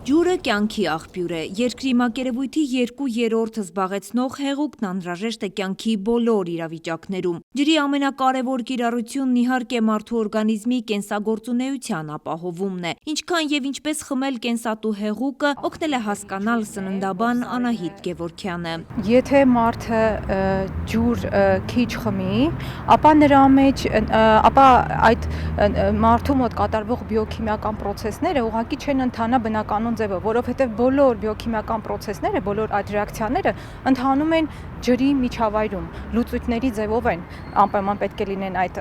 Ջուրը կյանքի աղբյուր է, երկրի մակերևույթի 2/3-ը զբաղեցնող հեղուկն անհրաժեշտ է կյանքի բոլոր իրավիճակներում։ Ջրի ամենակարևոր կիրառությունն իհարկե մարդու օրգանիզմի կենսագործունեության ապահովումն է։ Ինչքան եւ ինչպես խմել կենսատու հեղուկը, օգնել է հասկանալ սննդաբան Անահիտ Գևորգյանը։ Եթե մարդը ջուր քիչ խմի, ապա այդ մարդու մոտ կատարվող բիոքիմիական պրոցեսները ուղղակի չեն ընթանա բնականոն ձևով, որովհետև բոլոր բիոքիմիական պրոցեսները, բոլոր այդ ռեակցիաները ընթանում են ջրի միջավայրում, լուծույթների ձևով են, անպայման պետք է լինեն այդ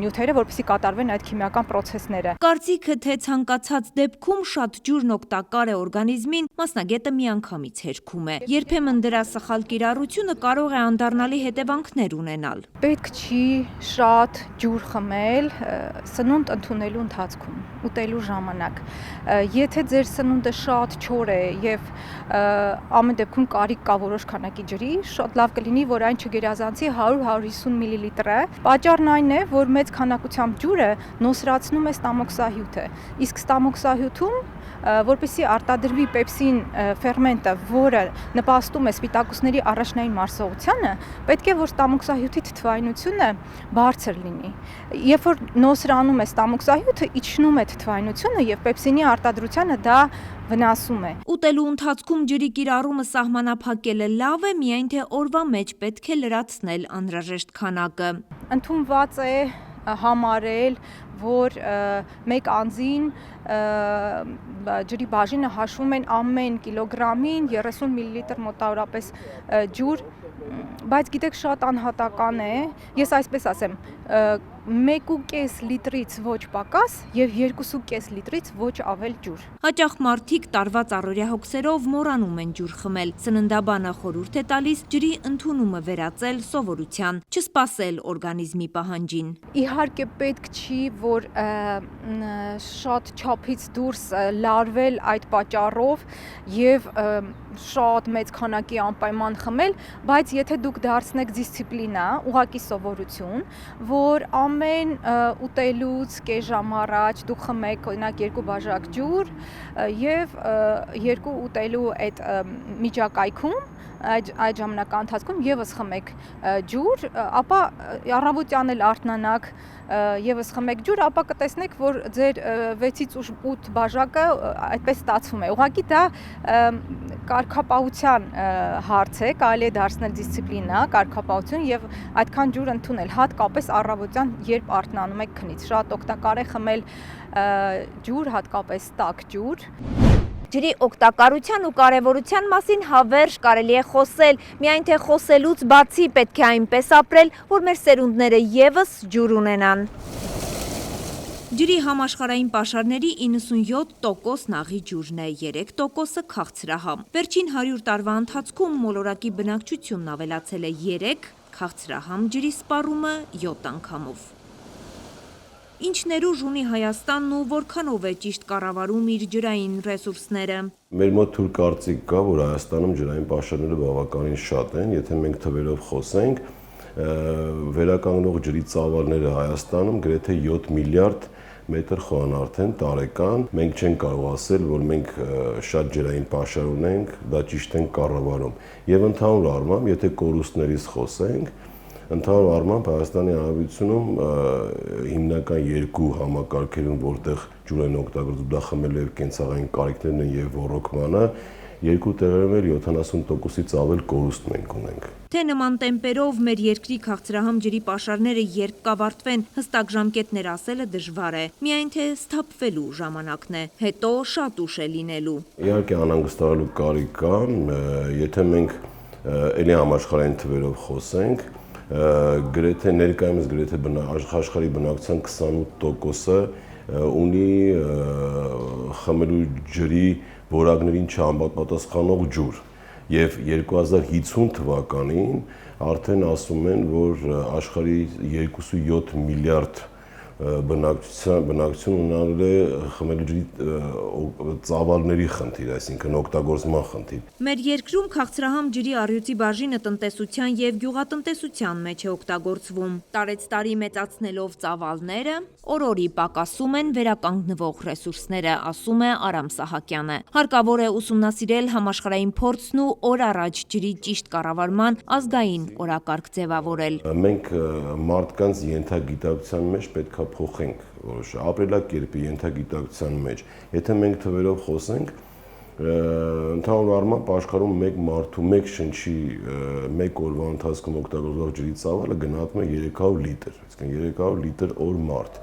նյութերը, որպեսզի կատարվեն այդ քիմիական պրոցեսները։ Կարծիքը թե ցանկացած դեպքում շատ ջուրն օգտակար է օրգանիզմին, մասնագետը միանգամից հերքում է։ Երբեմն դրա սխալ կիրառությունը կարող է անդառնալի հետևանքներ ունենալ։ Պետք չի շատ ջուր խմել սնունդ ընդունելու ընթացքում, ուտելու ժամանակ։ Եթե ձեր սնունդը շատ չոր է եւ ամեն դեպքում կարիք կա որոշ քանակի ջրի, շատ լավ կլինի, որ այն չգերազանցի 100-150 մլ։ Պատճառն այն է, որ մեծ քանակությամբ ջուրը նոսրացնում է ստամոքսահյութը, իսկ ստամոքսահյութում որպեսզի արտադրվի պեպսին ֆերմենտը, որը նպաստում է սպիտակուցների առաջնային մարսողությանը, պետք է որ ստամոքսահյութի թթվայնությունը բարձր լինի։ Երբ որ նոսրանում է ստամոքսահյութը, իջնում է թթվայնությունը եւ պեպսինի արտադրությանը դա վնասում է։ Ուտելու ընթացքում ջրի կիրառումը սահմանափակելը լավ է, միայն թե օրվա մեջ պետք է լրացնել անհրաժեշտ քանակը։ Ընդունված է համարել, որ մեկ անձին ջրի բաժինը հաշվում են ամեն կիլոգրամին 30 մլ մոտավորապես ջուր, բայց գիտեք շատ անհատական է, ես այսպես ասեմ, 1.5 լիտրից ոչ պակաս եւ 2.5 լիտրից ոչ ավել ջուր։ Հաճախ մարդիկ տարված առօրյա հոգսերով մոռանում են ջուր խմել։ Սննդաբանը խորհուրդ է տալիս ջրի ընդունումը վերածել սովորության, չսպասել օրգանիզմի պահանջին։ Իհարկե պետք չի, որ շատ չափից դուրս լարվել այդ պատճառով եւ շատ մեծ քանակի անպայման խմել, բայց եթե դուք դարձնեք դիսցիպլինա, ուղղակի սովորություն, որ ամեն ուտելուց կես ժամ առաջ դուք խմեք օրինակ 2 բաժակ ջուր եւ 2 ուտելու այդ միջակայքում այդ ժամանակա ընթացքում եւս խմեք ջուր, ապա առավոտյան էլ արթնանաք եւս խմեք ջուր, ապա կտեսնեք, որ ձեր 6-ից 8 բաժակը այդպես ստացվում է։ Ուղղակի դա կարգապահության հարց է, կարելի է դարձնել դիսցիպլինա, կարգապահություն եւ այդքան ջուր ընդունել, հատկապես առավոտյան, երբ արթնանում եք քնից։ Շատ օգտակար է խմել ջուր, հատկապես տաք ջուր։ Ջրի օգտակարության ու կարևորության մասին հավերժ կարելի է խոսել, միայն թե խոսելուց բացի պետք է այնպես ապրել, որ մեր սերունդները եւս ջուր ունենան։ Ջրի համաշխարհային պաշարների 97% աղի ջուրն է, 3%-ը քաղցրահամ։ Վերջին 100 տարվա ընթացքում մոլորակի բնակչությունն ավելացել է 3, քաղցրահամ ջրի սպառումը 7 անգամով։ Ինչ ներուժ ունի Հայաստանն ու որքանով է ճիշտ կառավարում իր ջրային ռեսուրսները։ Մեր մոտ թույլ կարծիք կա, որ Հայաստանում ջրային պաշարները բավականին շատ են, եթե մենք թվերով խոսենք, վերականգնող ջրի ծավալները Հայաստանում գրեթե 7 միլիարդ մետր խոհանարդ են տարեկան։ Մենք չենք կարող ասել, որ մենք շատ ջրային պաշար ունենք, դա ճիշտ են կառավարում։ Եվ ընդհանուր առմամբ, եթե կորուստներից խոսենք, ընդհանուր առմամբ Հայաստանի Հանրապետությունում հիմնական 2 համակարգերում, որտեղ ջուր են օգտագործում, դա խմելու եւ կենցաղային կարիքներն են եւ ոռոգմանը, 2 տեղերում էլ 70%-ից ավել կորուստ մենք ունենք։ Թե նման տեմպերով մեր երկրի քաղցրահամ ջրի պաշարները երբ կավարտվեն, հստակ ժամկետներ ասելը դժվար է, միայն թե սթափվելու ժամանակն է, հետո շատ ուշ է լինելու։ Իհարկե անհանգստանալու կարիք կա, եթե մենք ելի համաշխարհային թվերով խոսենք, գրեթե ներկայումս գրեթե աշխարհի բնակչության 28%-ը ունի խմելու ջրի որակներին չհամապատասխանող ջուր եւ 2050 թվականին արդեն ասում են, որ աշխարհի 2.7 միլիարդ բնակչություն ունենալ է խմելու ջրի ծավալների խնդիր, այսինքն օգտագործման խնդիր։ Մեր երկրում քաղցրահամ ջրի առյուծի բաժինը տնտեսության եւ գյուղատնտեսության մեջ է օգտագործվում։ Տարեցտարի մեծացնելով ծավալները, օր-օրի պակասում են վերականգնվող ռեսուրսները, ասում է Արամ Սահակյանը։ Հարկավոր է ուսումնասիրել համաշխարհային փորձն ու օր առաջ ջրի ճիշտ կառավարման ազգային օրակարգ ձևավորել։ Մենք մարդկանց ենթագիտակցության մեջ պետք է փոխենք որոշ ապրելակերպի ենթագիտակցության մեջ։ Եթե մենք թվերով խոսենք, ընդհանուր առմամբ աշխարհում մեկ մարդու մեկ շնչի մեկ օրվա ընթացքում օգտագործվող ջրի ծավալը գնահատվում է 300 լիտր, այսինքն 300 լիտր օր մարդ։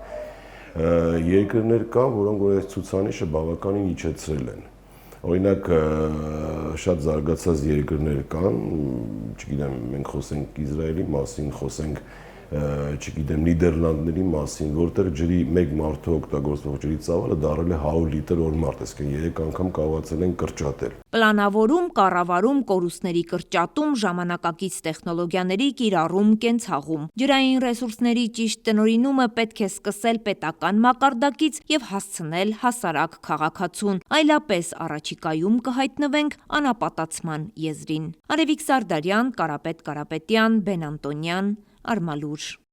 Երկրներ կան, որոնք որ այս ցուցանիշը բավականին իջեցրել են։ Օրինակ շատ զարգացած երկրներ կան, չգիտեմ, մենք խոսենք Իսրայելի մասին, խոսենք չգիտեմ Նիդերլանդների մասին, որտեղ ջրի մեկ մարդու օգտագործվող ջրի ծավալը դառել է 100 լիտր օր մարդ, այսինքն 3 անգամ կարողացել են կրճատել։ Պլանավորում, կառավարում, կորուստների կրճատում, ժամանակակից տեխնոլոգիաների կիրառում, կենցաղում։ Ջրային ռեսուրսների ճիշտ տնօրինումը պետք է սկսել պետական մակարդակից եւ հասցնել հասարակ քաղաքացուն, այլապես առաջիկայում կհայտնվենք անապատացման եզրին։ Արևիկ Սարդարյան, Կարապետ Կարապետյան, Բեն Անտոնյան, Արմալուր։